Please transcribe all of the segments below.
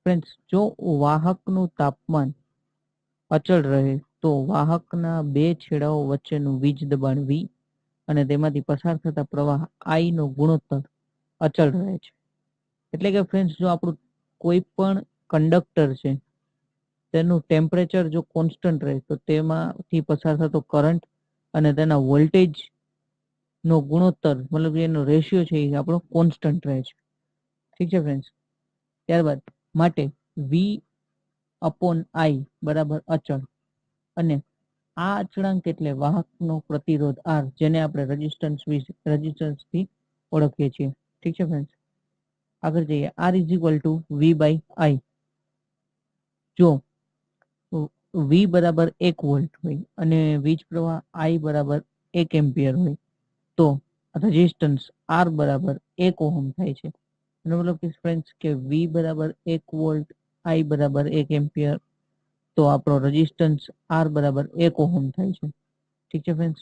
Friends जो वाहकનું તાપમાન અચળ રહે તો વાહકના બે છેડાઓ વચ્ચેનું વીજ દબાણ V અને તેમાંથી પસાર થતા પ્રવાહ I નો ગુણોત્તર અચળ રહે છે. એટલે કે ફ્રેન્ડ્સ જો આપણું કોઈ પણ કંડક્ટર છે તેનું ટેમ્પરેચર જો કોન્સ્ટન્ટ રહે તો તેમાંથી પસાર થતો કરંટ અને તેના વોલ્ટેજ નો ગુણોત્તર મતલબ એનો રેશિયો છે એ આપણો કોન્સ્ટન્ટ રહે છે. ઠીક છે ફ્રેન્ડ્સ. ત્યારબાદ માટે V અપોન I બરાબર અચળ અને આ અચળાંક એટલે વાહકનો પ્રતિરોધ R જેને આપણે રેઝિસ્ટન્સથી ઓળખીએ છીએ. ઠીક છે ફ્રેન્ડ્સ. આગળ જઈએ. R is equal to V by I. જો V બરાબર 1 વોલ્ટ હોય અને વીજ પ્રવાહ I બરાબર 1 એમ્પિયર હોય તો રેઝિસ્ટન્સ R બરાબર 1 ઓહમ થાય છે. એનો મતલબ કે ફ્રેન્ડ્સ કે V બરાબર 1 વોલ્ટ I બરાબર 1 એમ્પિયર તો આપણો રેઝિસ્ટન્સ R બરાબર 1 ઓહમ થાય છે. ઠીક છે ફ્રેન્ડ્સ.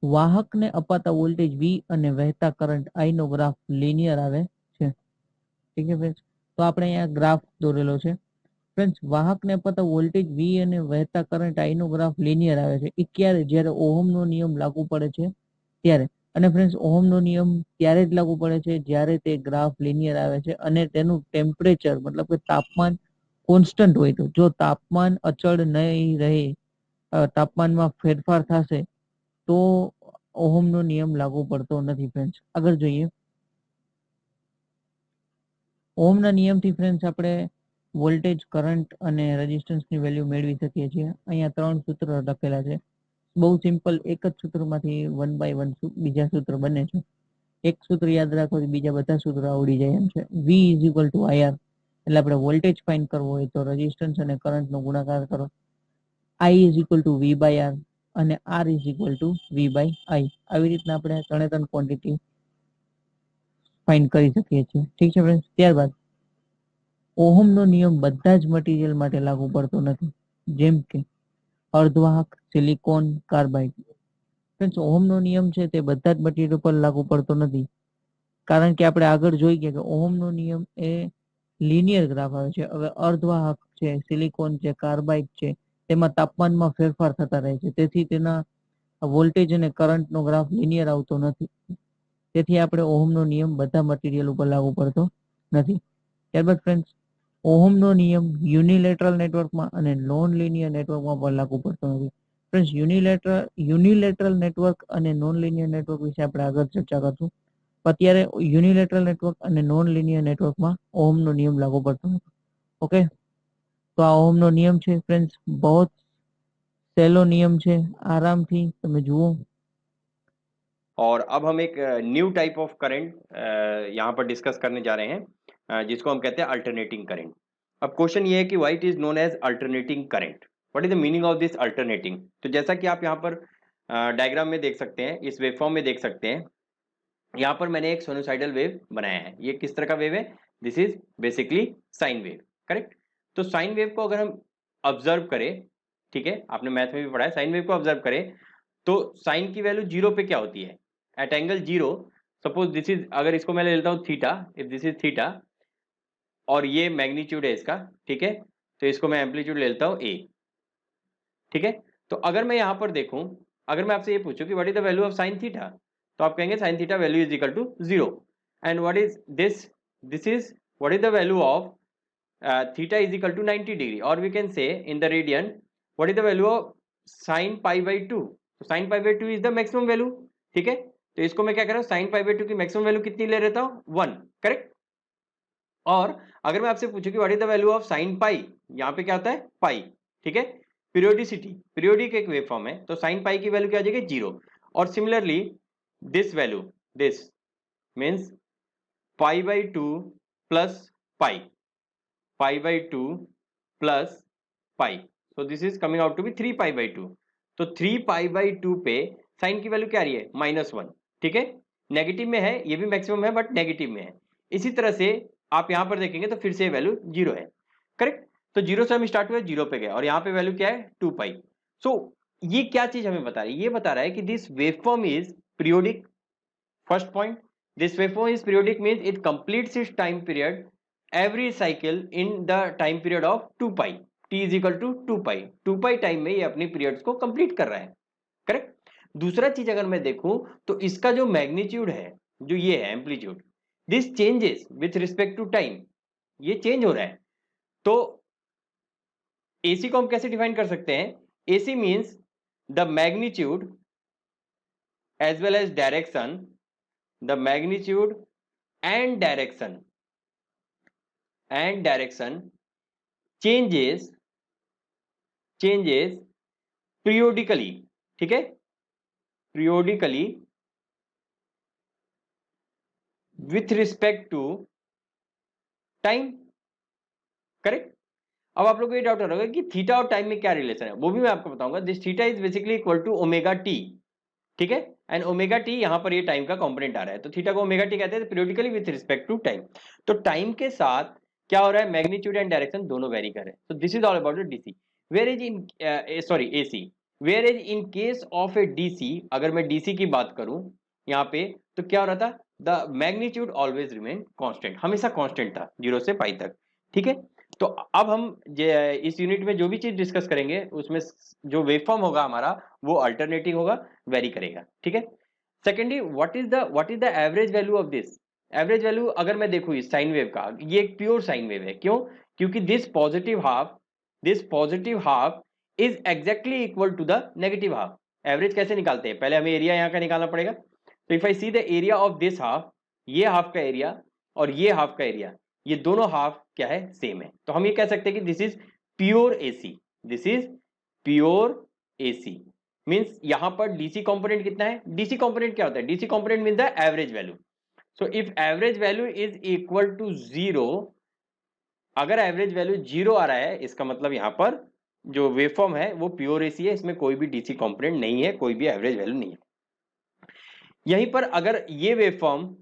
વાહકને અપાતા વોલ્ટેજ V અને વહેતા કરંટ I નો ગ્રાફ લિનિયર આવે છે. ઠીક છે ફ્રેન્ડ્સ. તો આપણે અહીંયા ગ્રાફ દોરેલો છે. ફ્રેન્ડ્સ વાહકને અપાતા વોલ્ટેજ V અને વહેતા કરંટ I નો ગ્રાફ લિનિયર આવે છે. એ ક્યારે? જ્યારે ઓહમનો નિયમ લાગુ પડે છે ત્યારે. અને ફ્રેન્ડ્સ ઓહમનો નિયમ ત્યારે જ લાગુ પડે છે જ્યારે તે ગ્રાફ લિનિયર આવે છે અને તેનું ટેમ્પરેચર મતલબ કે તાપમાન કોન્સ્ટન્ટ હોય. તો જો તાપમાન અચળ નહીં રહે, તાપમાનમાં ફેરફાર થશે તો ઓહમનો નિયમ લાગુ પડતો નથી ફ્રેન્ડ્સ. આગળ જોઈએ. ઓહમના નિયમથી ફ્રેન્ડ્સ આપણે વોલ્ટેજ, કરંટ અને રેઝિસ્ટન્સની વેલ્યુ મેળવી શકીએ છીએ. અહીંયા 3 સૂત્ર લખેલા છે. બહુ સિમ્પલ, એક જ સૂત્રમાંથી 1 બાય 1 બીજા સૂત્ર બને છે. એક સૂત્ર યાદ રાખવાથી બીજા બધા સૂત્ર આવડી જાય એમ છે. V is equal two IR એટલે આપણે વોલ્ટેજ ફાઇન્ડ કરવો હોય તો રેઝિસ્ટન્સ અને કરંટનો ગુણાકાર કરો. I is equal to V by R અને R is equal to V by I. આવી રીતના આપણે ત્રણ ક્વોન્ટિટી ફાઇન્ડ કરી શકીએ છીએ. ઠીક છે ફ્રેન્ડ્સ. ત્યારબાદ ઓહમનો નિયમ બધા જ મટીરિયલ માટે લાગુ પડતો નથી, જેમ કે અર્ધવાહક, સિલિકોન, કાર્બાઇડ. ફ્રેન્ડ્સ ઓહમનો નિયમ છે તે બધા જ મટીરિયલ પર લાગુ પડતો નથી, કારણ કે આપણે આગળ જોઈ ગયા કે ઓહમનો નિયમ એ લિનિયર ગ્રાફ આવે છે. હવે અર્ધવાહક છે, સિલિકોન છે, કાર્બાઇડ છે, તેમાં તાપમાનમાં ફેરફાર થતા રહે છે, તેથી તેના વોલ્ટેજ અને કરંટનો ગ્રાફ લિનિયર આવતો નથી. તેથી આપણે ઓહમનો નિયમ બધા મટીરિયલ ઉપર લાગુ પડતો નથી. ત્યારબાદ ફ્રેન્ડ્સ ઓહમનો નિયમ યુનિલેટરલ નેટવર્કમાં અને નોન લિનિયર નેટવર્કમાં પણ લાગુ પડતો નથી. ફ્રેન્ડ્સ યુનિલેટરલ નેટવર્ક અને નોન લિનિયર નેટવર્ક વિશે આપણે આગળ ચર્ચા કરશું. અત્યારે યુનિલેટરલ નેટવર્ક અને નોન લિનિયર નેટવર્કમાં ઓહમનો નિયમ લાગુ પડતો નથી. ઓકે, તો આ ઓહમનો નિયમ છે ફ્રેન્ડ્સ, બહુ સહેલો નિયમ છે, આરામથી તમે જુઓ. और अब हम एक न्यू टाइप ऑफ करंट यहाँ पर डिस्कस करने जा रहे हैं, जिसको हम कहते हैं अल्टरनेटिंग करंट. अब क्वेश्चन ये है कि why it is known as alternating current, what is the meaning of this alternating. तो जैसा कि आप यहाँ पर डायग्राम में देख सकते हैं, इस वेवफॉर्म में देख सकते हैं, यहाँ पर मैंने एक साइनोसाइडल वेव बनाया है. ये किस तरह का वेव है? This is basically sine wave. Correct. तो साइन वेव को अगर हम ऑब्जर्व करें, ठीक है, आपने मैथ में भी पढ़ा है, साइन वेव को ऑब्जर्व करें तो साइन की वैल्यू 0 पे क्या होती है? At angle 0, suppose this is, अगर इसको मैं ले लेता हूं theta, if this is theta और ये मैग्नीट्यूड है इसका, ठीक है, तो इसको मैं एम्पलीट्यूड ले लेता हूं ए. ठीक है. तो अगर मैं यहां पर देखूं, अगर मैं आपसे ये पूछूं कि what is the value of sine theta, तो आप कहेंगे sine theta value is equal to 0. And what is this? This is what is the value of theta is equal to 90 degree, और we can say in the radian what is the value of sine pi by 2. तो sine pi by 2 is the maximum value. ठीक है. तो इसको मैं क्या कर रहा हूं, साइन पाई बाई 2 की मैक्सिमम वैल्यू कितनी ले लेता हूं? 1. करेक्ट. और अगर मैं आपसे पूछूं कि what is the value of sine पाई, यहां पे क्या होता है? पाई. ठीक है. पीरियोडिसिटी, पीरियोडिक एक वेव फॉर्म है, तो साइन पाई की वैल्यू क्या आ जाएगी? 0. और similarly this value, this means pi by 2 plus pi, pi by 2 plus pi, so this is coming out to be 3 pi by 2. तो 3 पाई बाई 2 पे साइन की वैल्यू क्या आ रही है? -1. ठीक है. नेगेटिव में है, ये भी मैक्सिमम है बट नेगेटिव में है. इसी तरह से आप यहां पर देखेंगे तो फिर से वैल्यू 0 है. करेक्ट. तो 0 से हम स्टार्ट हुए, 0 पे गए और यहाँ पे वैल्यू क्या है? 2 पाई. सो ये क्या चीज हमें बता रही है? ये बता रहा है कि this waveform is periodic. First point, this waveform is periodic means it completes its time period every cycle in the time period of 2 pi, t is equal to 2 pi, 2 pi time में ये अपनी periods को complete कर रहा है, correct. दूसरा चीज अगर मैं देखूं तो इसका जो मैग्नीट्यूड है, जो ये है amplitude, this changes with respect to time, ये चेंज हो रहा है। तो एसी को हम कैसे डिफाइन कर सकते हैं? AC means the magnitude as well as direction, the magnitude and direction changes periodically, ठीक है, periodically with respect to time, correct. अब आप लोग को ये डाउट होगा कि थीटा और टाइम में क्या रिलेशन है, वो भी मैं आपको बताऊंगा। This theta is basically equal to omega t, ठीक है, एंड ओमेगा टी यहां पर ये टाइम का कंपोनेंट आ रहा है, तो थीटा को ओमेगा टी कहते हैं, periodically with respect to time. तो टाइम के साथ क्या हो रहा है, मैग्नीट्यूड एंड डायरेक्शन दोनों वेरी कर रहे हैं। तो this is all about DC, where is in sorry AC, where is in case of a DC, अगर मैं डीसी की बात करूं यहाँ पे, तो क्या हो रहा था, the magnitude always remain constant, हमेशा कांस्टेंट था 0 से पाई तक, ठीक है। तो अब हम इस यूनिट में जो भी चीज डिस्कस करेंगे उसमें जो वेवफॉर्म होगा हमारा वो अल्टरनेटिंग होगा, वेरी करेगा, ठीक है। Secondly what is the average value of this, average value अगर मैं देखूं इस साइन वेव का, ये एक प्योर साइन वेव है, क्यों, क्योंकि this positive half is exactly equal to the negative half. Average कैसे निकालते हैं, पहले हमें एरिया यहाँ का निकालना पड़ेगा। तो if I see the area of this half, ये हाफ का एरिया और ये हाफ का एरिया, ये दोनों हाफ क्या है, सेम है, तो हम ये कह सकते हैं कि this is pure AC, this is pure AC. Means यहां पर डीसी कंपोनेंट कितना है, डीसी कंपोनेंट क्या होता है, DC component mean the average value. So if average value is equal to 0, अगर एवरेज वैल्यू 0 आ रहा है, इसका मतलब यहां पर जो वेवफॉर्म है वो प्योर एसी है, इसमें कोई भी डीसी कंपोनेंट नहीं है, कोई भी एवरेज वैल्यू नहीं है। यहीं पर अगर ये वेवफॉर्म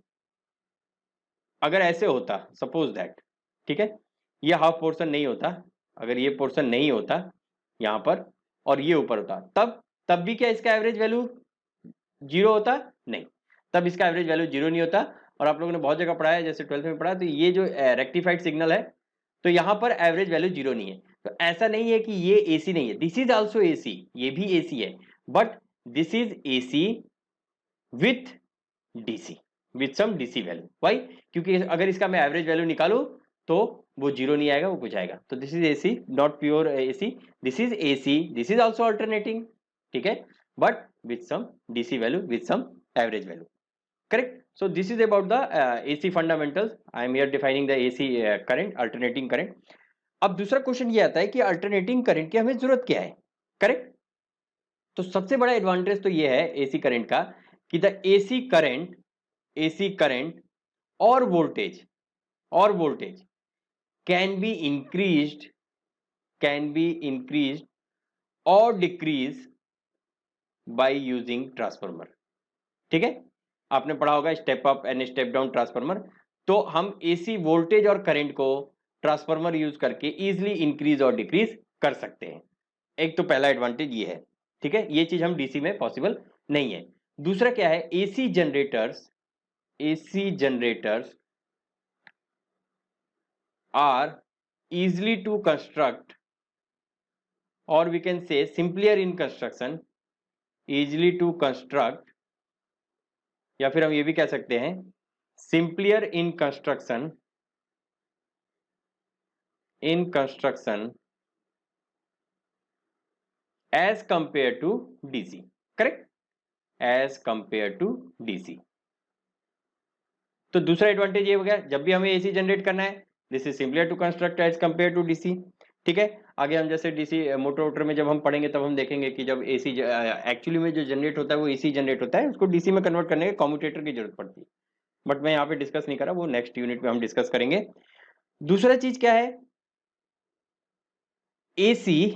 अगर ऐसे होता, सपोज दैट, ठीक है, ये हाफ पोर्शन नहीं होता, अगर ये पोर्शन नहीं होता यहां पर और ये ऊपर होता, तब भी क्या इसका एवरेज वैल्यू 0 होता, नहीं, तब इसका एवरेज वैल्यू 0 नहीं होता। और आप लोगों ने बहुत जगह पढ़ा है, जैसे 12th में पढ़ा, तो ये जो रेक्टिफाइड सिग्नल है, तो यहां पर एवरेज वैल्यू 0 नहीं है। तो ऐसा नहीं है कि ये एसी नहीं है, दिस इज ऑल्सो एसी, ये भी एसी है, but this is AC with DC, with some DC value. Why, क्योंकि अगर इसका मैं एवरेज वैल्यू निकालूं तो वो 0 नहीं आएगा, वो कुछ आएगा। तो this is AC, not pure AC, this is AC, this is also alternating, ठीक है, but with some DC value, with some average value, correct. So this is about the AC fundamentals. I am here defining the AC current, alternating current. अब दूसरा question ये आता है कि alternating current की हमें जरूरत क्या है, करेक्ट। तो सबसे बड़ा एडवांटेज तो ये है एसी करंट का कि द एसी करंट और वोल्टेज कैन बी इंक्रीज्ड और डिक्रीज बाय यूजिंग ट्रांसफार्मर, ठीक है। आपने पढ़ा होगा step up and step down transformer, तो हम एसी वोल्टेज और करंट को ट्रांसफार्मर यूज करके इजीली इंक्रीज और डिक्रीज कर सकते हैं। एक तो पहला एडवांटेज ये है, ठीक है, ये चीज हम डीसी में पॉसिबल नहीं है। दूसरा क्या है, AC generators are easily to construct, or we can say simpler in construction, easily to construct, या फिर हम ये भी कह सकते हैं simpler in construction as compared to DC, correct, as compared to DC। तो दूसरा एडवांटेज ये हो गया, जब भी हमें एसी जनरेट करना है, this is simplier to construct as compare to DC, ठीक है। आगे हम जैसे डीसी मोटर में जब हम पढ़ेंगे तब हम देखेंगे कि जब एसी एक्चुअली में जो जनरेट होता है वो एसी जनरेट होता है, उसको डीसी में कन्वर्ट करने के कम्यूटेटर की जरूरत पड़ती है, बट मैं यहाँ पे डिस्कस नहीं कर रहा, वो नेक्स्ट यूनिट में हम डिस्कस करेंगे। दूसरा चीज क्या है, AC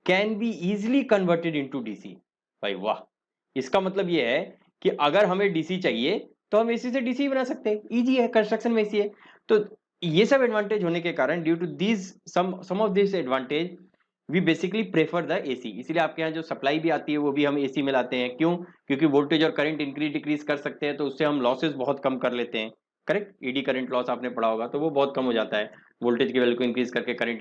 can be easily converted into DC. भाई वाह, इसका मतलब ये है कि अगर हमें डीसी चाहिए तो हम एसी से डीसी बना सकते हैं, इजी है, कंस्ट्रक्शन में एसी है। तो ये सब एडवांटेज होने के कारण, due to this some of this advantage, we basically prefer the AC. इसलिए आपके यहाँ जो सप्लाई भी आती है वो भी हम एसी में लाते हैं, क्यों, क्योंकि वोल्टेज और करंट इंक्रीज डिक्रीज कर सकते हैं, तो उससे हम लॉसेस बहुत कम कर लेते हैं, करेक्ट। ईडी करंट लॉस आपने पढ़ा होगा, तो वो बहुत कम हो जाता है, वोल्टेज की वैल्यू को इंक्रीज करके करंट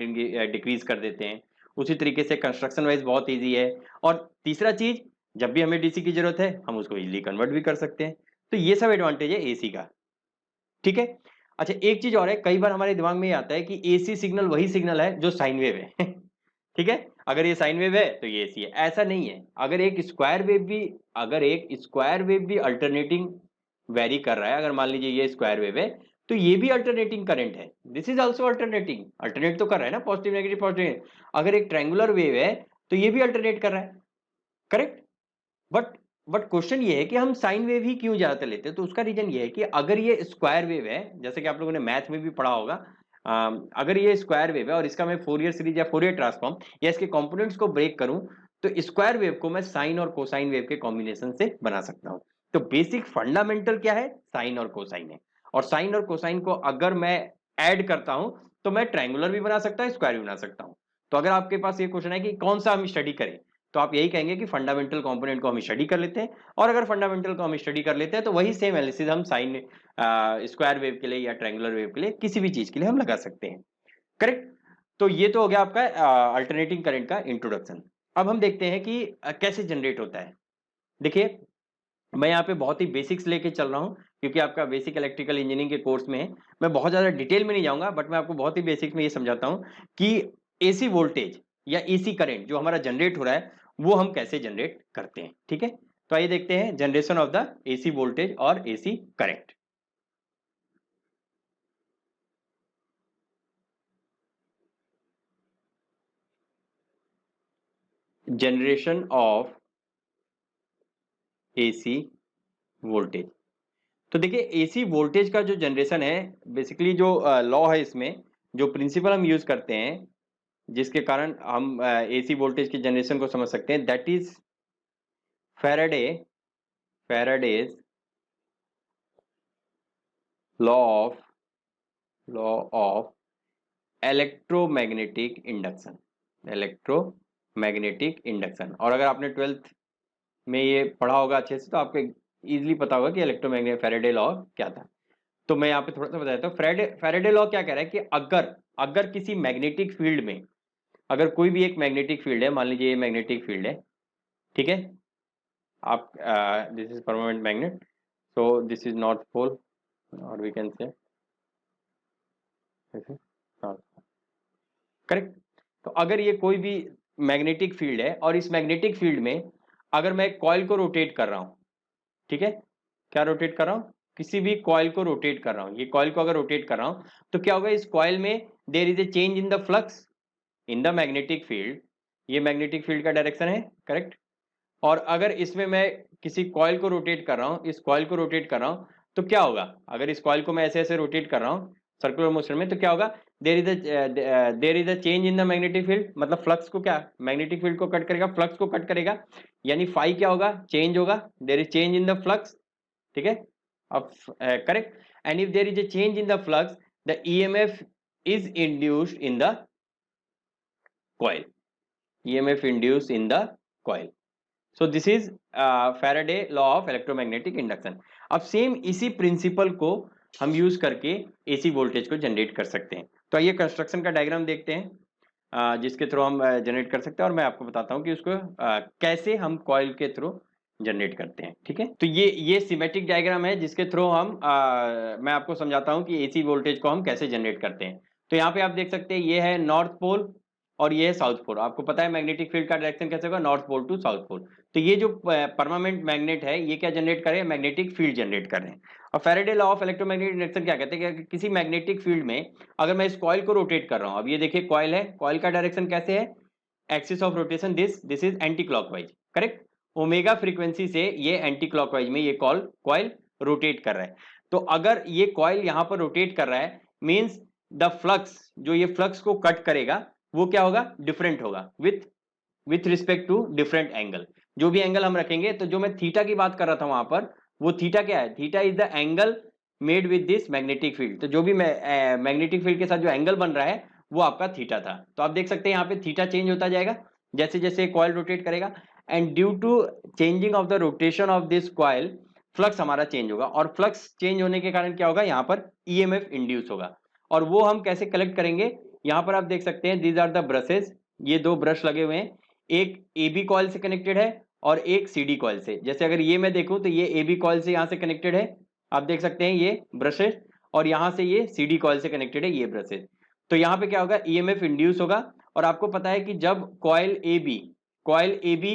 डिक्रीज कर देते हैं। उसी तरीके से कंस्ट्रक्शन वाइज बहुत ईजी है। और तीसरा चीज, जब भी हमें डीसी की जरूरत है हम उसको इजीली कन्वर्ट भी कर सकते हैं। तो ये सब एडवांटेज है एसी का, ठीक है। अच्छा, एक चीज और है, कई बार हमारे दिमाग में ये आता है कि एसी सिग्नल वही सिग्नल है जो साइन वेव है ठीक है, अगर ये साइन वेव है तो ये एसी है, ऐसा नहीं है। अगर एक स्क्वायर वेव भी अल्टरनेटिंग वेरी कर रहा है, अगर मान लीजिए ये स्क्वायर वेव है, तो ये भी अल्टरनेटिंग करंट है, this is also alternating, alternate तो कर रहा है ना, पॉजिटिव नेगेटिव पॉजिटिव। अगर एक ट्रायंगुलर वेव है तो ये भी अल्टरनेट कर रहा है, करेक्ट। बट बट क्वेश्चन ये है कि हम साइन वेव ही क्यों ज्यादातर लेते हैं, तो उसका रीजन ये है कि अगर ये स्क्वायर वेव है, जैसे कि आप लोगों ने मैथ में भी पढ़ा होगा, अगर ये स्क्वायर वेव है और इसका मैं फोरियर सीरीज या फोरियर ट्रांसफॉर्म या इसके कंपोनेंट्स को ब्रेक करूं, तो स्क्वायर वेव को मैं साइन और कोसाइन वेव के कॉम्बिनेशन से बना सकता हूं। तो बेसिक फंडामेंटल क्या है, साइन और कोसाइन है। और साइन और कोसाइन को अगर मैं ऐड करता हूं तो मैं ट्रायंगुलर भी बना सकता हूं, स्क्वायर भी बना सकता हूं। तो अगर आपके पास ये क्वेश्चन है कि कौन सा हम स्टडी करें, तो आप यही कहेंगे कि फंडामेंटल कंपोनेंट को हम स्टडी कर लेते हैं। और अगर फंडामेंटल को हम स्टडी कर लेते हैं तो वही सेम एनालिसिस हम साइन स्क्वायर वेव के लिए या ट्रायंगुलर वेव के लिए, किसी भी चीज के लिए हम लगा सकते हैं, करेक्ट। तो ये तो हो गया आपका अल्टरनेटिंग करंट का इंट्रोडक्शन। अब हम देखते हैं कि कैसे जनरेट होता है। देखिए, मैं यहाँ पे बहुत ही बेसिक्स लेके चल रहा हूँ, क्योंकि आपका बेसिक इलेक्ट्रिकल इंजीनियरिंग के कोर्स में है। मैं बहुत ज्यादा डिटेल में नहीं जाऊंगा, बट मैं आपको बहुत ही बेसिक्स में ये समझाता हूँ कि एसी वोल्टेज या एसी करंट जो हमारा जनरेट हो रहा है वो हम कैसे जनरेट करते हैं, ठीक है। तो आइए देखते हैं generation of the AC voltage और AC current. Generation of AC voltage. तो देखिए, एसी वोल्टेज का जो जनरेशन है, बेसिकली जो लॉ है इसमें, जो प्रिंसिपल हम यूज करते हैं जिसके कारण हम एसी वोल्टेज की जनरेशन को समझ सकते हैं, that is Faraday's law of electromagnetic induction, electromagnetic induction. और अगर आपने 12th में ये पढ़ा होगा अच्छे से, तो आपको इजीली पता होगा कि इलेक्ट्रोमैग्नेटिक फैराडे लॉ क्या था। तो मैं यहाँ पे थोड़ा सा बताता हूँ। फैराडे लॉ क्या कह रहा है कि अगर अगर किसी मैग्नेटिक फील्ड में, अगर कोई भी एक मैग्नेटिक फील्ड है, मान लीजिए ये मैग्नेटिक फील्ड है, ठीक है, आप this is permanent magnet, so this is north pole, और वी कैन से करेक्ट। तो अगर ये कोई भी मैग्नेटिक फील्ड है और इस मैग्नेटिक फील्ड में अगर मैं कॉइल को रोटेट कर रहा हूं, ठीक है, क्या रोटेट कर रहा हूं, किसी भी कॉइल को रोटेट कर रहा हूं, ये कॉइल को अगर रोटेट कर रहा हूं, तो क्या होगा, इस कॉइल में there is a change in the flux in the magnetic field, ये मैग्नेटिक फील्ड का डायरेक्शन है, करेक्ट। और अगर इसमें मैं किसी कॉइल को रोटेट कर रहा हूं, इस कॉइल को रोटेट कर रहा हूं, तो क्या होगा, अगर इस कॉइल को मैं ऐसे ऐसे रोटेट कर रहा हूं सर्कुलर मोशन में, तो क्या होगा, there is a change in the magnetic field, मतलब फ्लक्स को, क्या मैग्नेटिक फील्ड को कट करेगा, फ्लक्स को कट करेगा, यानी फाई क्या होगा, चेंज होगा, there is change in the flux, ठीक है। अब correct, and if there is a change in the flux, the EMF is induced in the coil, EMF induced in the coil. So this is Faraday law of electromagnetic induction. अब same इसी principal को हम use करके AC voltage को generate कर सकते हैं। तो आइए कंस्ट्रक्शन का डायग्राम देखते हैं, जिसके थ्रू हम जनरेट कर सकते हैं, और मैं आपको बताता हूँ कि उसको कैसे हम कॉइल के थ्रू जनरेट करते हैं, ठीक है। तो ये सिमेट्रिक डायग्राम है जिसके थ्रू हम मैं आपको समझाता हूँ कि एसी वोल्टेज को हम कैसे जनरेट करते हैं। तो यहाँ पे आप देख सकते हैं, ये है नॉर्थ पोल और ये है साउथ पोल। आपको पता है मैग्नेटिक फील्ड का डायरेक्शन कैसे होगा, north pole to south pole. तो ये जो परमानेंट मैग्नेट है, ये क्या जनरेट करे, मैग्नेटिक फील्ड जनरेट कर रहे हैं। और Faraday law of electromagnetic induction क्या कहते हैं कि किसी मैग्नेटिक फील्ड में अगर मैं इस कॉइल को रोटेट कर रहा हूं, अब ये देखिए कॉइल है, कॉइल का डायरेक्शन कैसे है, axis of rotation this is anti clockwise, correct. Omega frequency से ये एंटी क्लॉकवाइज में ये कॉइल रोटेट कर रहा है। तो अगर ये कॉइल यहां पर रोटेट कर रहा है, मींस द फ्लक्स, जो ये फ्लक्स को कट करेगा वो क्या होगा, डिफरेंट होगा, with respect to different angle. जो भी एंगल हम रखेंगे, तो जो मैं थीटा की बात कर रहा था वहां पर, वो थीटा क्या है, theta is the angle made with this magnetic field. तो जो भी मैग्नेटिक फील्ड के साथ जो एंगल बन रहा है वो आपका थीटा था। तो आप देख सकते हैं यहाँ पे थीटा चेंज होता जाएगा जैसे जैसे कॉइल रोटेट करेगा, and due to changing of the rotation of this coil, flux हमारा चेंज होगा, और फ्लक्स चेंज होने के कारण क्या होगा, यहाँ पर ईएमएफ इंड्यूस होगा। और वो हम कैसे कलेक्ट करेंगे, यहाँ पर आप देख सकते हैं दीज आर द ब्रशेस, ये दो ब्रश लगे हुए हैं, एक ए बी कॉइल से कनेक्टेड है और एक सी डी कॉइल से। जैसे अगर ये मैं देखूं तो ये ए बी कॉइल से यहाँ से कनेक्टेड है, आप देख सकते हैं ये ब्रशेस, और यहाँ से ये सी डी कॉइल से कनेक्टेड है ये ब्रशेस। तो यहाँ पे क्या होगा, ईएमएफ इंड्यूस होगा। और आपको पता है कि जब कॉइल ए बी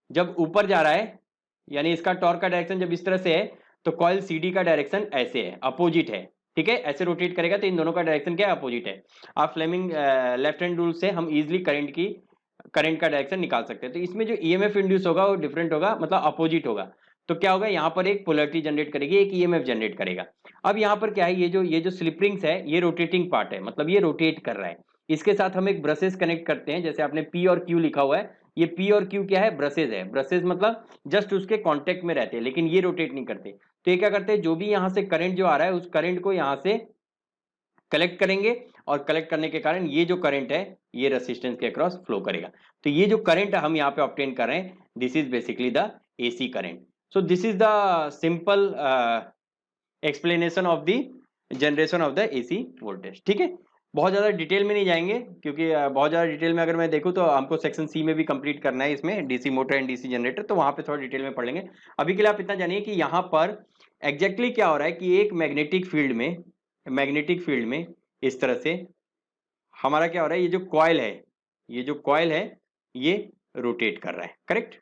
जब ऊपर जा रहा है, यानी इसका टॉर्क का डायरेक्शन जब इस तरह से है, तो कॉइल सी डी का डायरेक्शन ऐसे है, अपोजिट है, ठीक है, ऐसे रोटेट करेगा, तो इन दोनों का डायरेक्शन क्या है, अपोजिट है। आप फ्लेमिंग लेफ्ट हैंड रूल से हम इजिली करंट का डायरेक्शन निकाल सकते हैं। तो इसमें जो ईएमएफ इंड्यूस होगा वो डिफरेंट होगा, मतलब अपोजिट होगा। तो क्या होगा, यहाँ पर एक पोलैरिटी जनरेट करेगी, एक ईएमएफ जनरेट करेगा। अब यहाँ पर क्या है, ये जो स्लिप रिंग्स है ये रोटेटिंग पार्ट है, मतलब ये रोटेट कर रहा है। इसके साथ हम एक ब्रशेस कनेक्ट करते हैं, जैसे आपने पी और क्यू लिखा हुआ है, ये पी और क्यू क्या है, ब्रशेस है। ब्रशेस मतलब जस्ट उसके कांटेक्ट में रहते हैं, लेकिन ये रोटेट नहीं करते। तो ये क्या करते हैं, जो भी यहाँ से करंट जो आ रहा है उस करंट को यहाँ से कलेक्ट करेंगे, और कलेक्ट करने के कारण ये जो करंट है ये रेजिस्टेंस के अक्रॉस फ्लो करेगा। तो ये जो करंट हम यहाँ पे ऑब्टेन कर रहे हैं, this is basically the AC current. So this is the simple explanation of the generation of the AC voltage, ठीक है। बहुत ज़्यादा डिटेल में नहीं जाएंगे, क्योंकि बहुत ज़्यादा डिटेल में अगर मैं देखूँ तो हमको सेक्शन सी में भी कंप्लीट करना है इसमें, DC motor and DC generator, तो वहाँ पे थोड़ा डिटेल में पढ़ लेंगे। अभी के लिए आप इतना जानिए कि यहाँ पर एग्जैक्टली क्या हो रहा है कि एक मैग्नेटिक फील्ड में इस तरह से हमारा क्या हो रहा है, ये जो कॉइल है ये रोटेट कर रहा है, करेक्ट,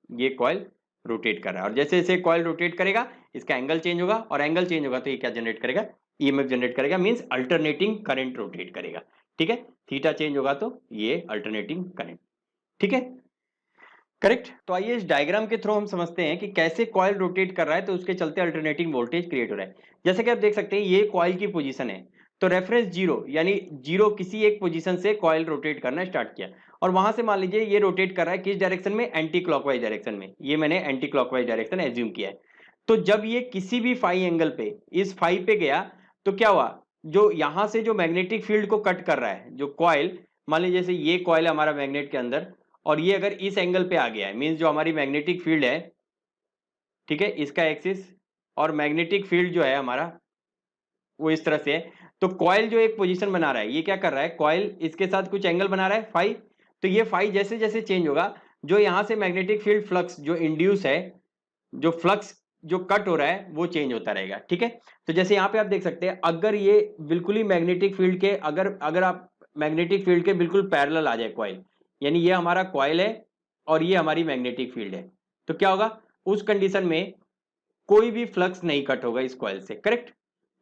ये कॉइल रोटेट कर रहा है। और जैसे जैसे कॉइल रोटेट करेगा इसका एंगल चेंज होगा, और एंगल चेंज होगा तो ये क्या जनरेट करेगा, ईएमएफ जनरेट करेगा, मींस अल्टरनेटिंग करंट रोटेट करेगा, ठीक है। थीटा चेंज होगा तो ये अल्टरनेटिंग करंट, ठीक है, करेक्ट। तो आइए इस डायग्राम के थ्रू हम समझते हैं कि कैसे कॉइल रोटेट कर रहा है तो उसके चलते अल्टरनेटिंग वोल्टेज क्रिएट हो रहा है। जैसे कि आप देख सकते हैं ये कॉइल की पोजीशन है, तो रेफरेंस जीरो, यानी जीरो किसी एक पोजीशन से कॉइल रोटेट करना स्टार्ट किया, और वहां से मान लीजिए ये रोटेट कर रहा है किस डायरेक्शन में, एंटी क्लॉकवाइज डायरेक्शन में। ये मैंने एंटी क्लॉकवाइज डायरेक्शन एज्यूम किया है। तो जब ये किसी भी फाई एंगल पे इस फाई पे गया तो क्या हुआ, जो यहां से जो मैग्नेटिक फील्ड को कट कर रहा है जो कॉइल, मान लीजिए जैसे ये कॉइल हमारा मैग्नेट के अंदर, और ये अगर इस एंगल पे आ गया है, मींस जो हमारी मैग्नेटिक फील्ड है, ठीक है, इसका एक्सिस, और मैग्नेटिक फील्ड जो है हमारा वो इस तरह से है। तो कॉइल जो एक पोजीशन बना रहा है, ये क्या कर रहा है, कॉइल इसके साथ कुछ एंगल बना रहा है फाई। तो ये फाई जैसे जैसे चेंज होगा, जो यहाँ से मैग्नेटिक फील्ड फ्लक्स जो इंड्यूस है, जो फ्लक्स जो कट हो रहा है वो चेंज होता रहेगा, ठीक है। तो जैसे यहाँ पे आप देख सकते हैं, अगर ये बिल्कुल ही मैग्नेटिक फील्ड के अगर आप मैग्नेटिक फील्ड के बिल्कुल पैरेलल आ जाए कॉइल, यानी ये हमारा कॉइल है और ये हमारी मैग्नेटिक फील्ड है, तो क्या होगा, उस कंडीशन में कोई भी फ्लक्स नहीं कट होगा इस कॉइल से, करेक्ट।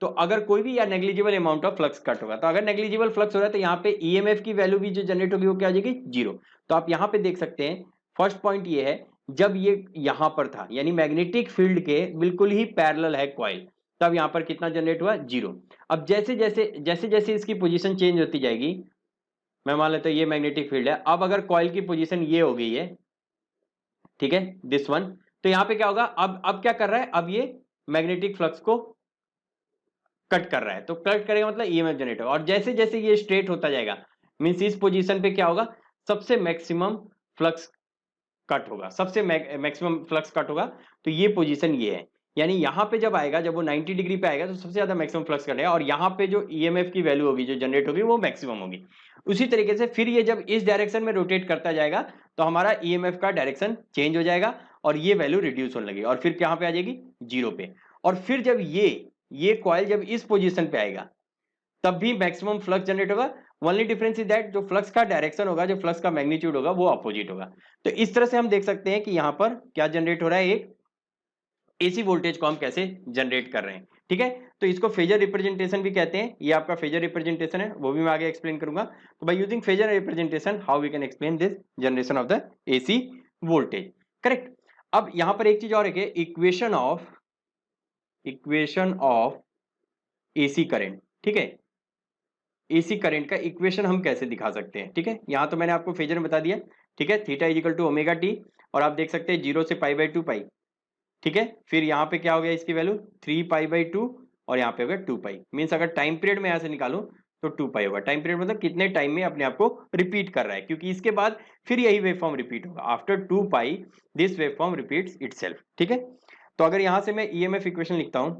तो अगर कोई भी या negligible amount of flux cut होगा, तो अगर नेग्लिजिबल फ्लक्स हो रहा है तो यहाँ पे ईएमएफ की वैल्यू भी जो जनरेट होगी वो क्या आ जाएगी, जीरो। तो आप यहाँ पे देख सकते हैं, फर्स्ट पॉइंट ये है, जब ये यहाँ पर था यानी मैग्नेटिक फील्ड के बिल्कुल ही पैरेलल है कॉइल, तब यहाँ पर कितना जनरेट हुआ, जीरो। अब जैसे जैसे इसकी पोजीशन चेंज होती जाएगी, मैं मान लेता हूँ ये मैग्नेटिक फील्ड है, अब अगर कॉइल की पोजीशन ये हो गई है, ठीक है, दिस वन, तो यहाँ पे क्या होगा, अब क्या कर रहा है, अब ये मैग्नेटिक फ्लक्स को कट कर रहा है, तो कट करेगा मतलब ईएमएफ जनरेट होगा। और जैसे जैसे ये स्ट्रेट होता जाएगा, मींस इस पोजीशन पे क्या होगा, सबसे मैक्सिमम फ्लक्स कट होगा, सबसे मैक्सिमम फ्लक्स कट होगा। तो ये पोजीशन ये है, यानी यहाँ पे जब आएगा, जब वो 90 डिग्री पे आएगा तो सबसे ज्यादा मैक्सिमम फ्लक्स कटेगा, और यहाँ पे जो ईएमएफ की वैल्यू होगी जो जनरेट होगी वो मैक्सिमम होगी। उसी तरीके से फिर ये जब इस डायरेक्शन में रोटेट करता जाएगा तो हमारा ईएमएफ का डायरेक्शन चेंज हो जाएगा, और ये वैल्यू रिड्यूस होने लगेगी, और फिर कहाँ पे आ जाएगी, जीरो पे। और फिर जब ये कॉइल जब इस पोजीशन पे आएगा तब भी मैक्सिमम फ्लक्स जनरेट होगा। ओनली डिफरेंस इज दैट जो फ्लक्स का डायरेक्शन होगा, जो फ्लक्स का मैग्नीट्यूड होगा वो अपोजिट होगा। तो इस तरह से हम देख सकते हैं कि यहाँ पर क्या जनरेट हो रहा है, एक एसी वोल्टेज को हम कैसे जनरेट कर रहे हैं, ठीक है। तो इसको फेजर रिप्रेजेंटेशन भी कहते हैं, ये आपका फेजर रिप्रेजेंटेशन है, वो भी मैं आगे एक्सप्लेन करूंगा। तो by using phasor representation how we can explain this generation of the AC voltage, correct. अब यहाँ पर एक चीज और है, इक्वेशन ऑफ एसी करंट, ठीक है, एसी करंट का इक्वेशन हम कैसे दिखा सकते हैं, ठीक है। यहाँ तो मैंने आपको फेजर में बता दिया, ठीक है, theta is equal to omega t, और आप देख सकते हैं 0 से पाई बाई 2 पाई, ठीक है। फिर यहाँ पे क्या हो गया, इसकी वैल्यू 3 पाई बाई 2, और यहाँ पे हो गया 2 पाई, मीन्स अगर टाइम पीरियड में यहाँ से निकालूं तो 2 पाई होगा। टाइम पीरियड मतलब कितने टाइम में अपने आप को रिपीट कर रहा है, क्योंकि इसके बाद फिर यही वेव फॉर्म रिपीट होगा, after 2 pi this wave form repeats itself, ठीक है। तो अगर यहां से मैं ईएमएफ इक्वेशन लिखता हूं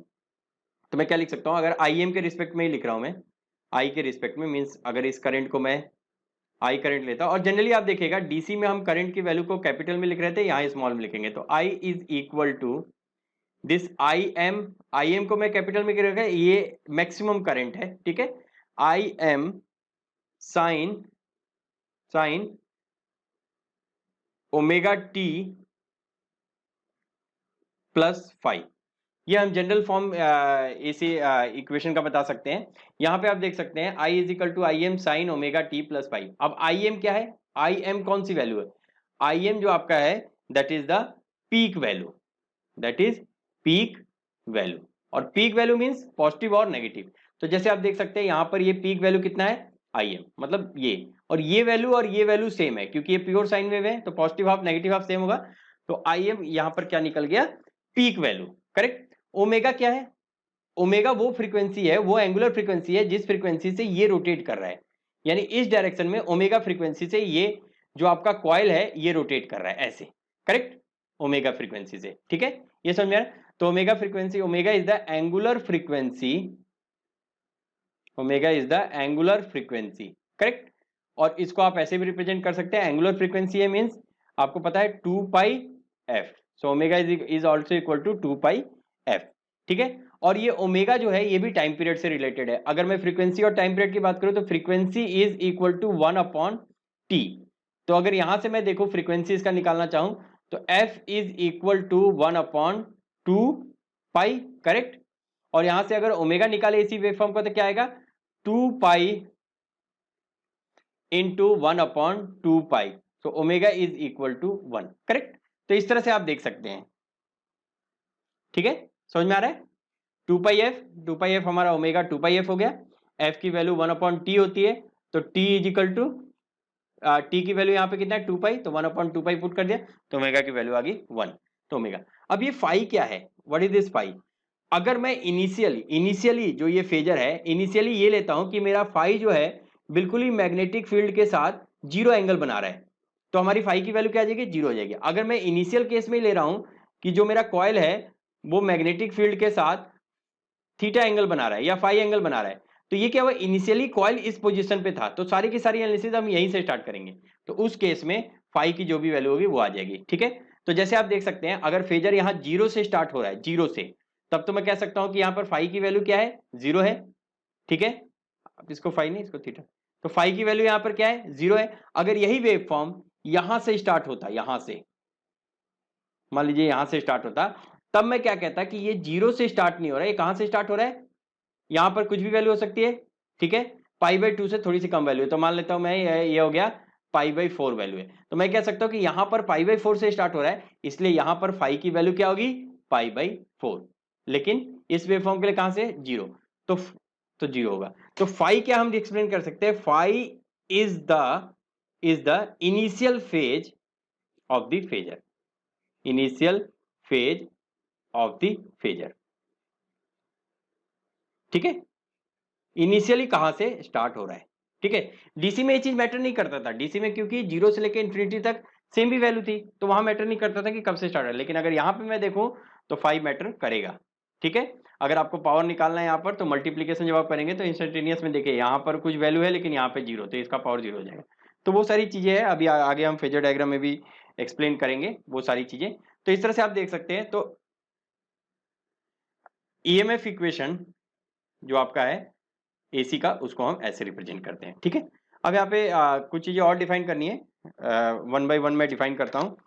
तो मैं क्या लिख सकता हूं, अगर आई एम के रिस्पेक्ट में ही लिख रहा हूं मैं, आई के रिस्पेक्ट में मीन्स अगर इस करंट को मैं आई करंट लेता हूं, और जनरली आप देखिएगा डीसी में हम करंट की वैल्यू को कैपिटल में लिख रहे थे, यहां स्मॉल में लिखेंगे, तो I is equal to this I M को मैं कैपिटल में रखा, ये मैक्सिमम करंट है, ठीक है, आई M sine omega T plus five, ये हम जनरल फॉर्म इसी इक्वेशन का बता सकते हैं। यहां पे आप देख सकते हैं I is equal to I M sine omega T plus five. अब आई एम क्या है, आई एम कौन सी वैल्यू है, आई एम जो आपका है that is the peak value, that is peak value, और पीक वैल्यू मींस पॉजिटिव और नेगेटिव। तो जैसे आप देख सकते हैं यहां पर ये पीक वैल्यू कितना है, आई एम, मतलब ये और ये वैल्यू सेम है, क्योंकि ये प्योर साइन वेव है तो positive half negative half same होगा। तो आई एम यहां पर क्या निकल गया, पीक वैल्यू, करेक्ट। ओमेगा क्या है, ओमेगा वो फ्रीक्वेंसी है, वो एंगुलर फ्रीक्वेंसी है जिस फ्रीक्वेंसी से ये रोटेट कर रहा है, यानी इस डायरेक्शन में ओमेगा फ्रीक्वेंसी से ये जो आपका कॉइल है ये रोटेट कर रहा है ऐसे, करेक्ट, ओमेगा फ्रीक्वेंसी से, ठीक है, ये समझ में आ रहा है? तो omega frequency, omega is the angular frequency, omega is the angular frequency, correct. और इसको आप ऐसे भी रिप्रेजेंट कर सकते हैं, एंगुलर फ्रीक्वेंसी है मींस आपको पता है 2 pi f, so omega is also equal to 2 pi f, ठीक है। और ये ओमेगा जो है ये भी टाइम पीरियड से रिलेटेड है। अगर मैं फ्रीक्वेंसी और टाइम पीरियड की बात करूं तो frequency is equal to 1 upon t. तो अगर यहां से मैं देखूं फ्रीक्वेंसी इसका निकालना चाहूं तो f is equal to 1 upon 2 pi, correct. और यहां से अगर ओमेगा निकाले इसी वेवफॉर्म को तो क्या आएगा, 2 pi into 1 upon 2 pi, so omega is equal to 1, correct. तो इस तरह से आप देख सकते हैं, ठीक है, समझ में आ रहा है। 2 पाई एफ हमारा ओमेगा 2 पाई एफ हो गया, एफ की वैल्यू 1 अपॉन टी होती है, तो t is equal to t की वैल्यू यहाँ पे कितना है 2 पाई, तो 1 अपॉन 2 पाई पुट कर दिया तो ओमेगा की वैल्यू आ गई 1, तो ओमेगा। अब ये फाई क्या है, व्हाट इज दिस फाई। अगर मैं इनिशियली जो ये फेजर है इनिशियली ये लेता हूं कि मेरा फाई जो है बिल्कुल ही मैग्नेटिक फील्ड के साथ जीरो एंगल बना रहा है, तो हमारी फाई की वैल्यू क्या आ जाएगी, जीरो हो जाएगी। अगर मैं इनिशियल केस में ले रहा हूं कि जो मेरा कॉइल है वो मैग्नेटिक फील्ड के साथ थीटा एंगल बना रहा है या फाई एंगल बना रहा है, तो ये क्या हुआ, इनिशियली कॉइल इस पोजीशन पे था, तो सारी की सारी एनालिसिस हम यहीं से स्टार्ट करेंगे, तो उस केस में फाई की जो भी वैल्यू होगी वो आ जाएगी, ठीक है। तो जैसे आप देख सकते हैं अगर फेजर यहाँ जीरो से स्टार्ट हो रहा है, जीरो से, तब तो मैं कह सकता हूं कि यहाँ पर फाई की वैल्यू क्या है, जीरो है, ठीक है। अब इसको फाई नहीं इसको थीटा, तो फाई की वैल्यू यहाँ पर क्या है, जीरो है। अगर यही वेव फॉर्म यहां से स्टार्ट होता, यहां से मान लीजिए यहां से स्टार्ट होता, तब मैं क्या कहता कि ये जीरो से स्टार्ट नहीं हो रहा है, ये कहां से स्टार्ट हो रहा है, यहां पर कुछ भी वैल्यू हो सकती है, ठीक है, पाई बाई 2 से थोड़ी सी कम वैल्यू है, तो मान लेता हूं मैं ये हो गया पाई बाई 4 वैल्यू है, तो मैं कह सकता हूं कि यहां पर पाई बाई 4 से स्टार्ट हो रहा है, इसलिए यहां पर फाई की वैल्यू क्या होगी, पाई बाई 4, लेकिन इस वेवफॉर्म के लिए कहां से जीरो, तो जीरो होगा। तो फाई क्या हम एक्सप्लेन कर सकते हैं, phi is the initial phase of the phasor, initial phase of the phasor, ठीक है, इनिशियली कहां से स्टार्ट हो रहा है, ठीक है। डीसी में ये चीज मैटर नहीं करता था, डीसी में क्योंकि जीरो से लेकर इंफिनिटी तक सेम भी वैल्यू थी, तो वहां मैटर नहीं करता था कि कब से स्टार्ट है, लेकिन अगर यहाँ पे मैं देखूं तो फाइव मैटर करेगा, ठीक है। अगर आपको पावर निकालना है यहाँ पर तो मल्टीप्लीकेशन जब आप करेंगे तो इंस्टेंटेनियस में देखिए यहाँ पर कुछ वैल्यू है लेकिन यहाँ पे जीरो, तो इसका पावर जीरो हो जाएगा। तो वो सारी चीजें हैं, अभी आगे हम फेजर डायग्राम में भी एक्सप्लेन करेंगे वो सारी चीजें। तो इस तरह से आप देख सकते हैं। तो ईएमएफ इक्वेशन जो आपका है एसी का, उसको हम ऐसे रिप्रेजेंट करते हैं, ठीक है। अब यहाँ पे कुछ चीजें और डिफाइन करनी है, वन बाय वन मैं डिफाइन करता हूँ।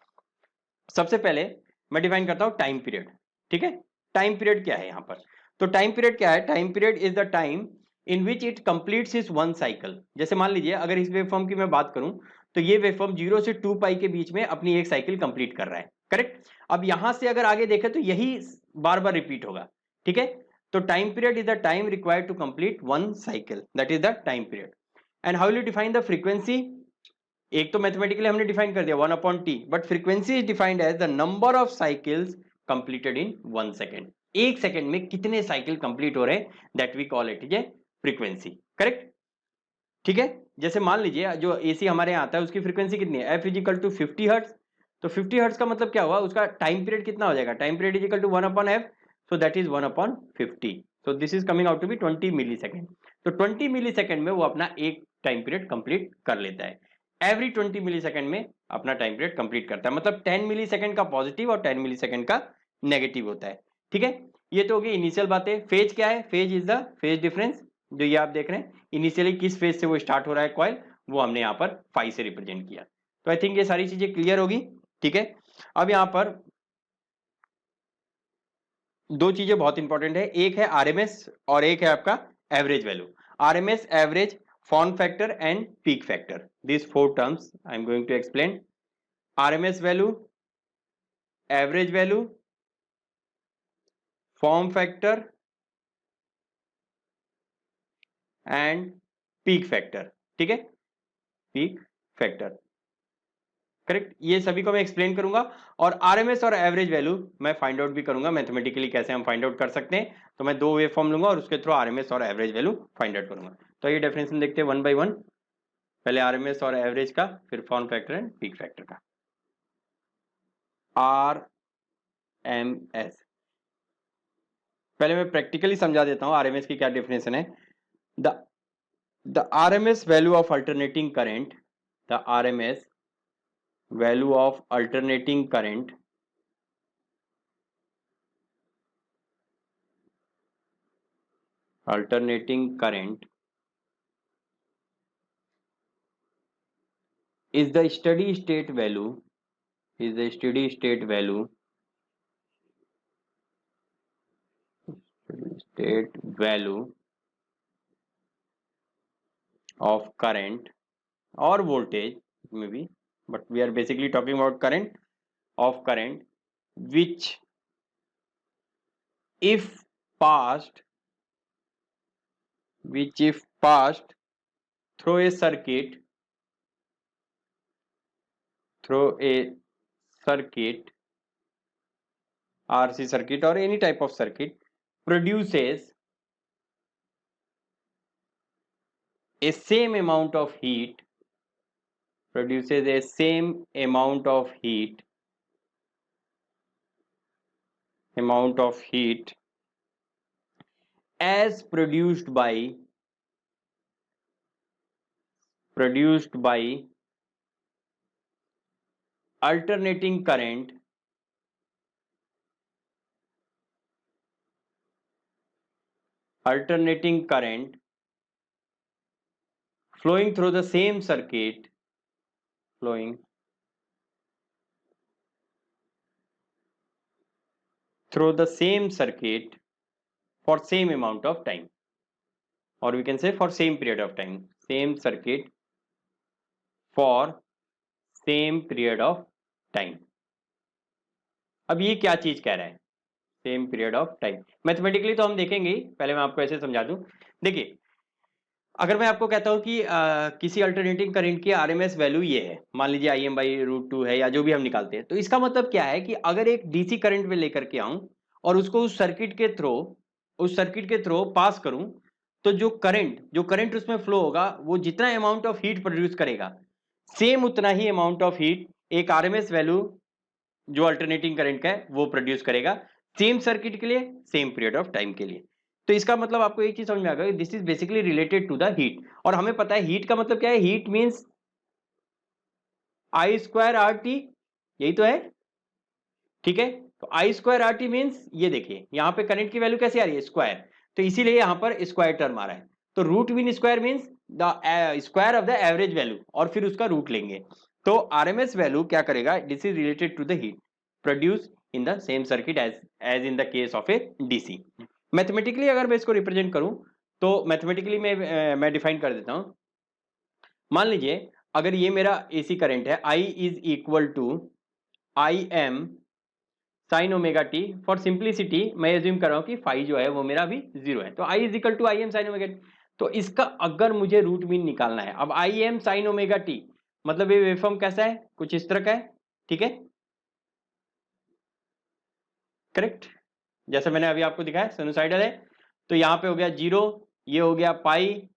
सबसे पहले मैं डिफाइन करता हूँ टाइम पीरियड, ठीक है। टाइम पीरियड क्या है यहाँ पर, तो टाइम पीरियड क्या है, time period is the time in which it completes is one cycle. जैसे मान लीजिए अगर इस वेवफॉर्म की मैं बात करूं तो ये वेवफॉर्म 0 से 2 पाई के बीच में अपनी एक साइकिल कंप्लीट कर रहा है, करेक्ट। अब यहां से अगर आगे देखें तो यही बार बार रिपीट होगा, ठीक है। तो time period is the time required to complete one cycle, that is the time period. And how will you define the frequency, एक तो मैथमेटिकली हमने डिफाइन कर दिया 1 upon t, but frequency is defined as the number of cycles completed in 1 second. एक second में कितने cycle complete हो रहे हैं, that we call it is a frequency, correct, ठीक है। जैसे मान लीजिए जो एसी हमारे यहाँ आता है उसकी फ्रीक्वेंसी कितनी है, एफ इजिकल टू 50 हर्ट्ज, तो 50 हर्ट्ज का मतलब क्या हुआ, उसका टाइम पीरियड कितना हो जाएगा, time period is equal to 1/f, so that is 1/50, so this is coming out to be 20 milli second. तो 20 मिली सेकेंड में वो अपना एक टाइम पीरियड कंप्लीट कर लेता है, एवरी 20 मिली सेकेंड में अपना टाइम पीरियड कंप्लीट करता है, मतलब 10 मिली सेकेंड का पॉजिटिव और 10 मिली सेकेंड का नेगेटिव होता है। ठीक है, ये तो होगी इनिशियल बातें। फेज क्या है, phase is the phase difference, जो ये आप देख रहे हैं इनिशियली किस फेज से वो स्टार्ट हो रहा है कॉइल, वो हमने यहाँ पर फाई से रिप्रेजेंट किया। तो आई थिंक ये सारी चीजें क्लियर होगी। ठीक है, अब यहाँ पर दो चीजें बहुत इंपॉर्टेंट है, एक है आरएमएस और एक है आपका average value. RMS, average, form factor and peak factor, this four terms I am going to explain. RMS value, average value, form factor and peak factor. ठीक है, पीक फैक्टर, करेक्ट, ये सभी को मैं एक्सप्लेन करूंगा। और आरएमएस और average value मैं फाइंड आउट भी करूंगा मैथमेटिकली, कैसे हम फाइंड आउट कर सकते हैं। तो मैं दो वे फॉर्म लूंगा और उसके थ्रू आरएमएस और एवरेज वैल्यू फाइंड आउट करूंगा। तो ये डेफिनेशन देखते हैं वन बाय वन, पहले आरएमएस और एवरेज का, फिर form factor and peak factor का। आरएमएस, पहले मैं प्रैक्टिकली समझा देता हूं आरएमएस की क्या डेफिनेशन है। The RMS value of alternating current, the RMS value of alternating current is the steady state value, is the steady state value of current or voltage maybe, but we are basically talking about current, of current which if passed through a circuit RC circuit or any type of circuit produces a same amount of heat, as produced by alternating current flowing through the same circuit, for same amount of time, or we can say for same period of time, same circuit for same period of time। अब ये क्या चीज कह रहा है, same period of time, mathematically तो हम देखेंगे ही, पहले मैं आपको ऐसे समझा दूं। देखिए, अगर मैं आपको कहता हूं कि किसी अल्टरनेटिंग करंट की आरएमएस वैल्यू ये है, मान लीजिए Im/√2 है या जो भी हम निकालते हैं, तो इसका मतलब क्या है कि अगर एक डीसी करंट में लेकर के आऊं और उसको उस सर्किट के थ्रू पास करूं, तो जो करंट उसमें फ्लो होगा, वो जितना अमाउंट ऑफ हीट प्रोड्यूस करेगा, सेम उतना ही अमाउंट ऑफ हीट एक आरएमएस वैल्यू जो अल्टरनेटिंग करंट का है वो प्रोड्यूस करेगा, सेम सर्किट के लिए, सेम पीरियड ऑफ टाइम के लिए। तो इसका मतलब आपको एक चीज समझ में आ गया, this is basically related to the heat. और हमें पता है हीट का मतलब क्या है, हीट मींस I²RT, यही तो है। ठीक है, तो I²RT मींस ये देखिए यहां पे करंट की वैल्यू कैसे आ रही है, स्क्वायर, तो इसीलिए यहां पर स्क्वायर टर्म आ रहा है। तो root mean square means the square of the average value, और फिर उसका रूट लेंगे। तो आरएमएस वैल्यू क्या करेगा, this is related to the heat produce in the same circuit as in the case of a DC. Mathematically अगर मैं इसको रिप्रेजेंट करूं, तो मैथमेटिकली मैं डिफाइन कर देता हूं। मान लीजिए अगर ये मेरा एसी करंट है, I is equal to IM sine omega t, for simplicity मैं एज्यूम कर रहा हूं कि फाई जो है वो मेरा अभी 0 है, तो I is equal to IM sine omega t. तो इसका अगर मुझे रूट मीन निकालना है, अब IM साइन ओमेगा टी मतलब ये वेवफॉर्म कैसा है, कुछ इस तरह का है। ठीक है, करेक्ट, जैसे मैंने अभी आपको दिखाया साइनोसाइडल है। तो यहाँ पे हो गया 0, ये हो गया पाई,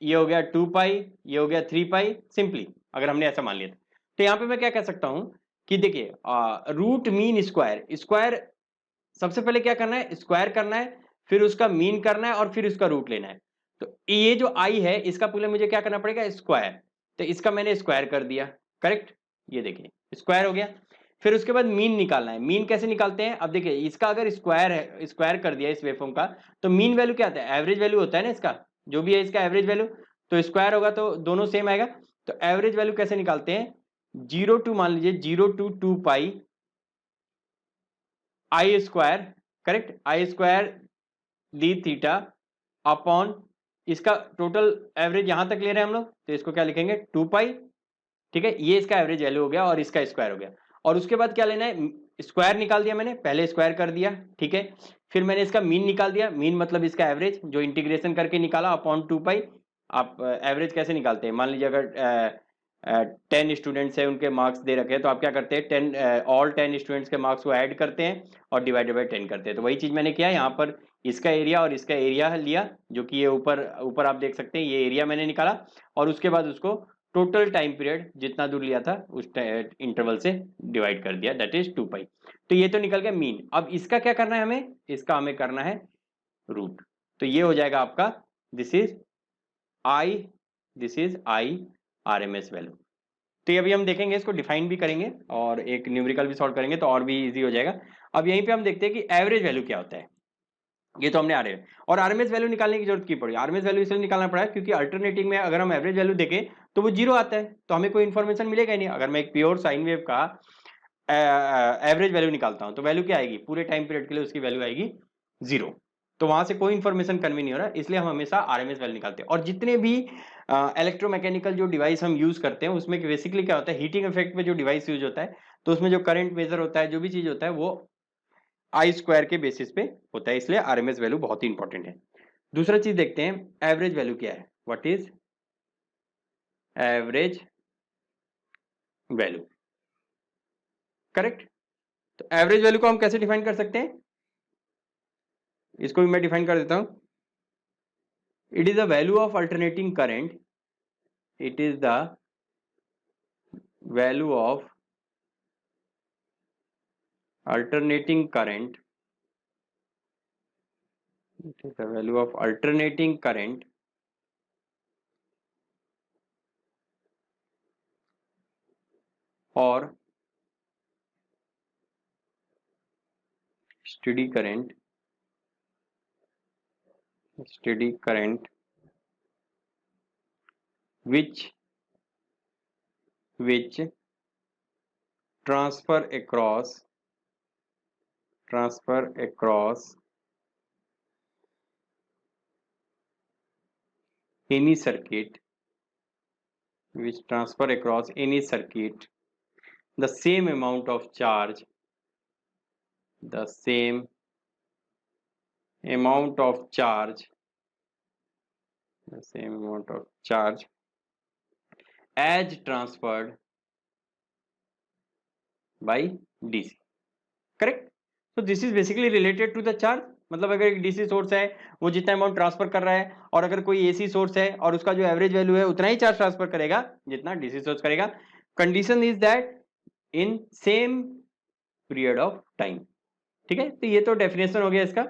ये हो गया 2 पाई, ये हो गया 3 पाई, सिंपली अगर हमने ऐसा मान लिया। तो यहाँ पे मैं क्या कह सकता हूँ कि देखिए रूट मीन स्क्वायर, स्क्वायर सबसे पहले क्या करना है, स्क्वायर करना है, फिर उसका मीन करना है और फिर उसका रूट लेना है। तो ये जो आई है इसका पहले मुझे क्या करना पड़ेगा, स्क्वायर। तो इसका मैंने स्क्वायर कर दिया, करेक्ट, ये देखिए स्क्वायर हो गया। फिर उसके बाद मीन निकालना है। मीन कैसे निकालते हैं, अब देखिए इसका अगर स्क्वायर है, स्क्वायर कर दिया इस वेवफॉर्म का, तो मीन वैल्यू क्या आता है, एवरेज वैल्यू होता है ना इसका, जो भी है इसका एवरेज वैल्यू। तो स्क्वायर होगा तो दोनों सेम आएगा। तो एवरेज वैल्यू कैसे निकालते हैं, 0 टू मान लीजिए 0 to 2 pi I square, correct, I square d theta upon, इसका टोटल एवरेज यहां तक ले रहे हैं हम लोग, तो इसको क्या लिखेंगे 2 पाई, ठीक है, ये इसका एवरेज वैल्यू हो गया और इसका स्क्वायर हो गया। और उसके बाद क्या लेना है, स्क्वायर निकाल दिया मैंने, पहले स्क्वायर कर दिया, ठीक है, फिर मैंने इसका मीन निकाल दिया, मीन मतलब इसका एवरेज जो इंटीग्रेशन करके निकाला अपॉन 2 पाई। आप एवरेज कैसे निकालते हैं, मान लीजिए अगर 10 स्टूडेंट्स है, उनके मार्क्स दे रखे हैं, तो आप क्या करते हैं 10 ऑल 10 स्टूडेंट्स के मार्क्स को ऐड करते हैं और डिवाइडेड बाई 10 करते हैं। तो वही चीज मैंने किया यहाँ पर, इसका एरिया और इसका एरिया लिया, जो कि ये ऊपर ऊपर आप देख सकते हैं, ये एरिया मैंने निकाला और उसके बाद उसको टोटल टाइम पीरियड जितना दूर लिया था उस इंटरवल से डिवाइड कर दिया, दैट इज 2 पाई। तो ये तो निकल गया मीन। अब इसका क्या करना है हमें, इसका हमें करना है रूट। तो ये हो जाएगा आपका, this is I, this is I RMS value. तो ये अभी हम देखेंगे, इसको डिफाइन भी करेंगे और एक न्यूमेरिकल भी सॉल्व करेंगे तो और भी इजी हो जाएगा। अब यहीं पे हम देखते हैं कि एवरेज वैल्यू क्या होता है। ये तो हमने आरएमएस और आरएमएस वैल्यू निकालने की जरूरत की पड़ी, आरएमएस वैल्यू इसलिए निकालना पड़ा क्योंकि अल्टरनेटिंग में अगर हम एवरेज वैल्यू देखें तो वो जीरो आता है, तो हमें कोई इन्फॉर्मेशन मिलेगा ही नहीं। अगर मैं एक प्योर साइन वेव का एवरेज वैल्यू निकालता हूं तो वैल्यू क्या आएगी, पूरे टाइम पीरियड के लिए उसकी वैल्यू आएगी जीरो। तो वहां से कोई इन्फॉर्मेशन कन्वे नहीं हो रहा, इसलिए हम हमेशा आरएमएस वैल्यू निकालते हैं। और जितने भी इलेक्ट्रोमैकेनिकल जो डिवाइस हम यूज करते हैं उसमें बेसिकली क्या होता है, हीटिंग इफेक्ट में जो डिवाइस यूज होता है तो उसमें जो करंट मेजर होता है, जो भी चीज होता है वो आई स्क्वायर के बेसिस पे होता है, इसलिए आरएमएस वैल्यू बहुत ही इंपॉर्टेंट है। दूसरा चीज देखते हैं, एवरेज वैल्यू क्या है, what is average value, correct. तो एवरेज वैल्यू को हम कैसे डिफाइन कर सकते हैं, इसको भी मैं डिफाइन कर देता हूं। It is the value of alternating current, it is the value of alternating current, it is the value of alternating current or steady current which transfer across any circuit, which transfer across any circuit the same amount of charge, the same amount of charge, the same amount of charge as transferred by DC, correct. तो this is basically related to the charge, मतलब अगर एक DC source है वो जितना amount transfer कर रहा है, और अगर कोई एसी सोर्स है और उसका जो एवरेज वैल्यू है उतना ही चार्ज ट्रांसफर करेगा जितना डीसी सोर्स करेगा। Condition is that in same period of time, ठीक है। तो ये तो डेफिनेशन हो गया इसका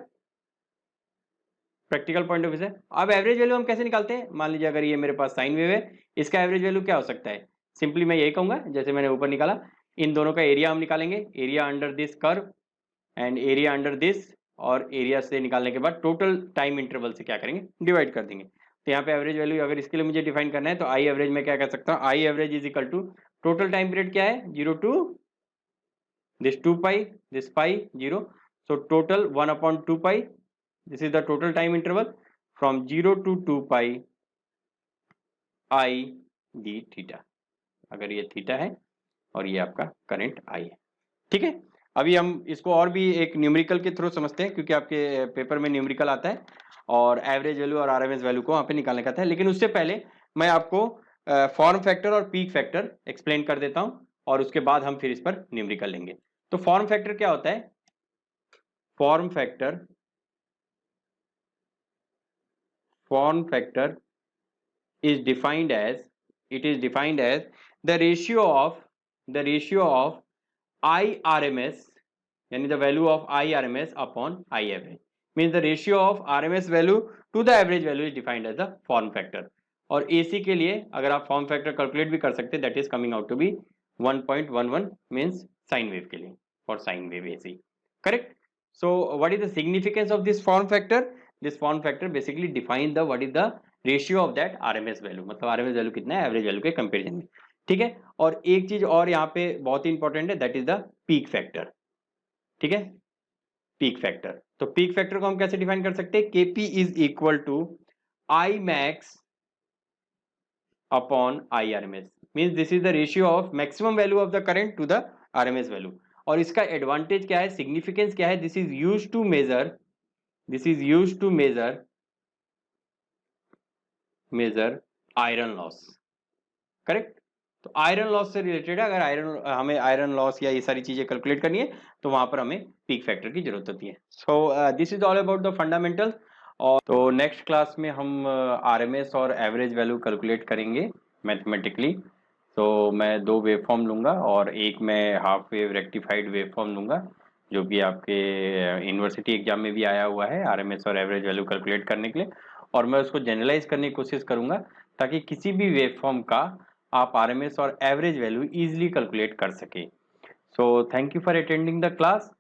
प्रैक्टिकल पॉइंट ऑफ व्यू से। अब एवरेज वैल्यू हम कैसे निकालते हैं, मान लीजिए अगर ये मेरे पास साइन वेव है, इसका एवरेज वैल्यू क्या हो सकता है, सिंपली मैं यही कहूंगा जैसे मैंने ऊपर निकाला, इन दोनों का एरिया हम निकालेंगे, area under this curve and area under this, और एरिया से निकालने के बाद टोटल टाइम इंटरवल से क्या करेंगे, डिवाइड कर देंगे। तो यहाँ पे एवरेज वैल्यू अगर इसके लिए मुझे डिफाइन करना है तो आई एवरेज में क्या कर सकता हूँ, I average is equal to total time period क्या है, 0 to this 2 pi, this pi 0, so total 1/2 pi, this is the total time interval from 0 to 2 pi I d theta, अगर ये थीटा है और ये आपका करंट आई है, ठीक है। अभी हम इसको और भी एक न्यूमेरिकल के थ्रू समझते हैं, क्योंकि आपके पेपर में न्यूमेरिकल आता है और एवरेज वैल्यू और आरएमएस वैल्यू को वहां पे निकालने का था। लेकिन उससे पहले मैं आपको फॉर्म फैक्टर और पीक फैक्टर एक्सप्लेन कर देता हूं और उसके बाद हम फिर इस पर न्यूमेरिकल लेंगे। तो फॉर्म फैक्टर क्या होता है, form factor is defined as, it is defined as the ratio of IRMS यानी the value of IRMS upon I average means the ratio of RMS value to the average value is defined as the form factor. और AC के लिए अगर आप form factor calculate भी कर सकते हैं, that is coming out to be 1.11 means sine wave के लिए, for sine wave AC. Correct. So what is the significance of this form factor? This form factor basically define the what is the ratio of that RMS value, मतलब RMS value कितना है average value के comparison में. ठीक है. और एक चीज और यहाँ पे बहुत ही इंपॉर्टेंट है, that is the peak factor. ठीक है, पीक फैक्टर. तो पीक फैक्टर को हम कैसे डिफाइन कर सकते हैं? Kp is equal to I max upon IRMS means this is the ratio of maximum value of the current to the RMS value. और इसका एडवांटेज क्या है, सिग्निफिकेंस क्या है? This is used to measure iron loss. Correct. तो iron loss से related है, अगर हमें आयरन लॉस या ये सारी चीजें कैलकुलेट करनी है तो वहां पर हमें पीक फैक्टर की जरूरत होती है. सो this is all about the fundamental. और तो नेक्स्ट क्लास में हम RMS और एवरेज वैल्यू कैलकुलेट करेंगे मैथमेटिकली. तो मैं 2 वेव फॉर्म लूंगा और एक मैं half wave rectified wave form लूंगा, जो कि आपके यूनिवर्सिटी एग्जाम में भी आया हुआ है RMS और एवरेज वैल्यू कैलकुलेट करने के लिए. और मैं उसको जनरलाइज करने की कोशिश करूंगा ताकि किसी भी वेव फॉर्म का आप RMS और एवरेज वैल्यू इजीली कैलकुलेट कर सके. So thank you for attending the class.